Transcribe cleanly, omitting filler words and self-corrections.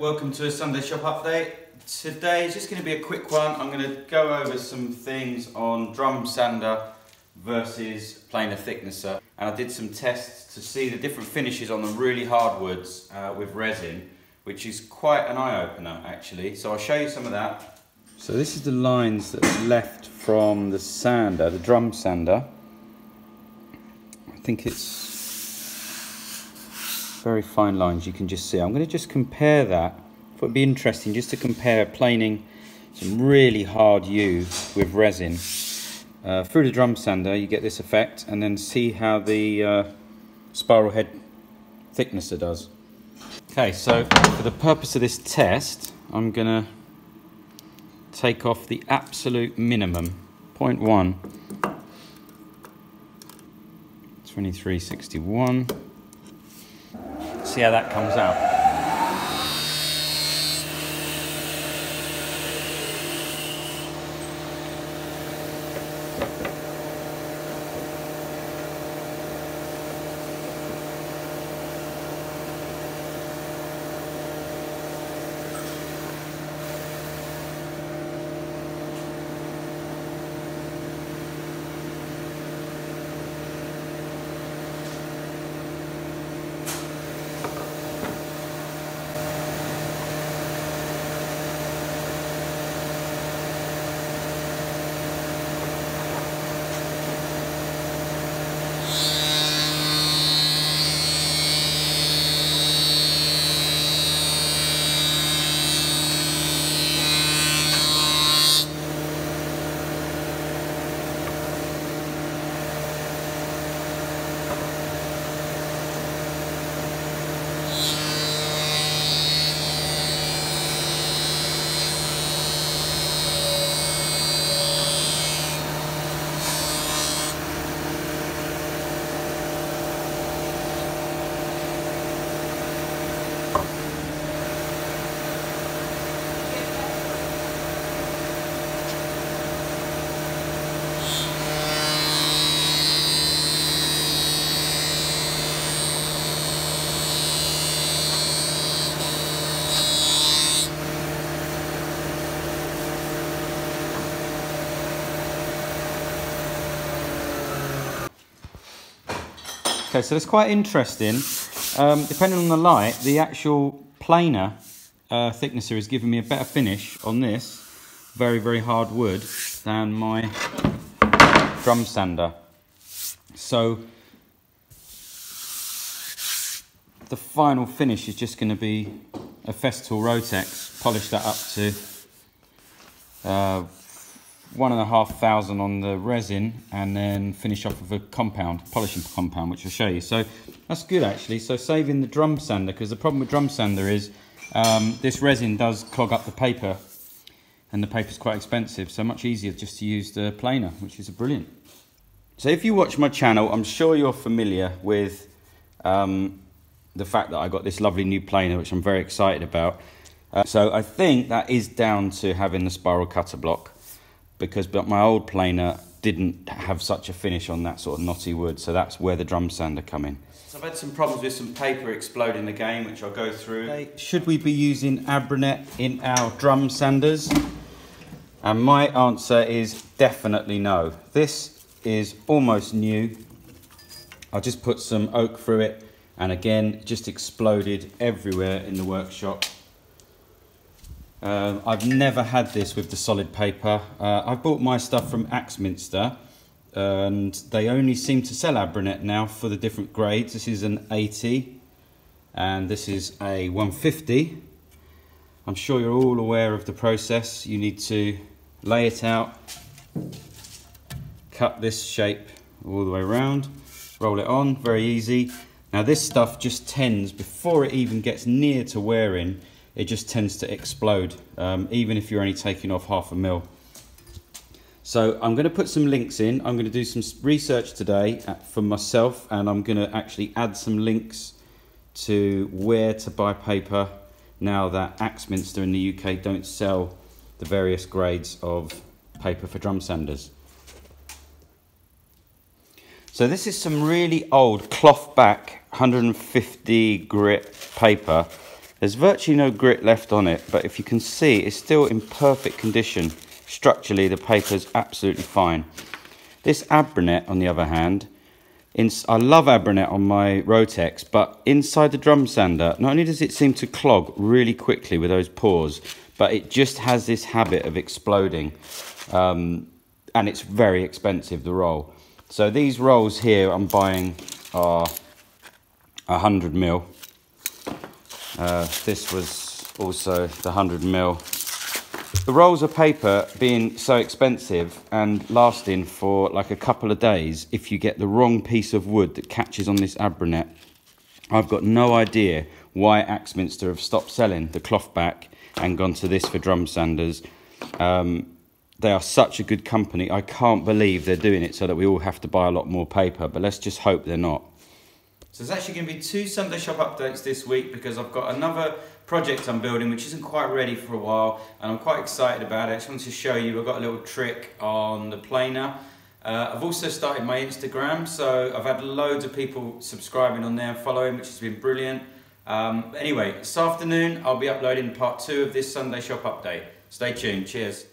welcome to a Sunday shop update. Today is just going to be a quick one. I'm going to go over some things on drum sander versus planer thicknesser, and I did some tests to see the different finishes on the really hard woods with resin, which is quite an eye-opener actually. So I'll show you some of that. So this is the lines that's left from the sander, the drum sander. I think it's very fine lines, you can just see. I'm going to just compare that. It would be interesting just to compare planing some really hard yew with resin through the drum sander. You get this effect, and then see how the spiral head thicknesser does. Okay, so for the purpose of this test, I'm going to take off the absolute minimum, 0.1, 2361. See how that comes out. Okay, so it's quite interesting. Depending on the light, the actual planer thicknesser is giving me a better finish on this very, very hard wood than my drum sander. So the final finish is just going to be a Festool Rotex. Polish that up to 1,500 on the resin, and then finish off with a compound, polishing compound, which I'll show you. So that's good actually. So saving the drum sander, because the problem with drum sander is this resin does clog up the paper, and the paper's quite expensive, so much easier just to use the planer, which is brilliant. So if you watch my channel, I'm sure you're familiar with the fact that I got this lovely new planer, which I'm very excited about. So I think that is down to having the spiral cutter block, because my old planer didn't have such a finish on that sort of knotty wood, so that's where the drum sander come in. So I've had some problems with some paper exploding again, which I'll go through. Okay. Should we be using Abrasive in our drum sanders? And my answer is definitely no. This is almost new. I just put some oak through it, and again, it just exploded everywhere in the workshop. I've never had this with the solid paper. I've bought my stuff from Axminster, and they only seem to sell Abrasive now for the different grades. This is an 80 and this is a 150. I'm sure you're all aware of the process. You need to lay it out, cut this shape all the way around, roll it on, very easy. Now this stuff just tends, before it even gets near to wearing, it just tends to explode, even if you're only taking off 0.5 mil. So I'm going to put some links in. I'm going to do some research today for myself, and I'm going to actually add some links to where to buy paper now that Axminster in the UK don't sell the various grades of paper for drum sanders. So this is some really old cloth back 150 grit paper. There's virtually no grit left on it, but if you can see, it's still in perfect condition. Structurally, the paper's absolutely fine. This Abranet, on the other hand, I love Abranet on my Rotex, but inside the drum sander, not only does it seem to clog really quickly with those pores, but it just has this habit of exploding. And it's very expensive, the roll. So these rolls here I'm buying are 100mm. This was also the 100mm. The rolls of paper being so expensive and lasting for like a couple of days, if you get the wrong piece of wood that catches on this Abranet, I've got no idea why Axminster have stopped selling the cloth back and gone to this for drum sanders. They are such a good company. I can't believe they're doing it so that we all have to buy a lot more paper, but let's just hope they're not. So there's actually going to be 2 Sunday shop updates this week because I've got another project I'm building which isn't quite ready for a while, and I'm quite excited about it. I just wanted to show you, I've got a little trick on the planer. I've also started my Instagram, so I've had loads of people subscribing on there and following, which has been brilliant. Anyway, this afternoon I'll be uploading part 2 of this Sunday shop update. Stay tuned, cheers.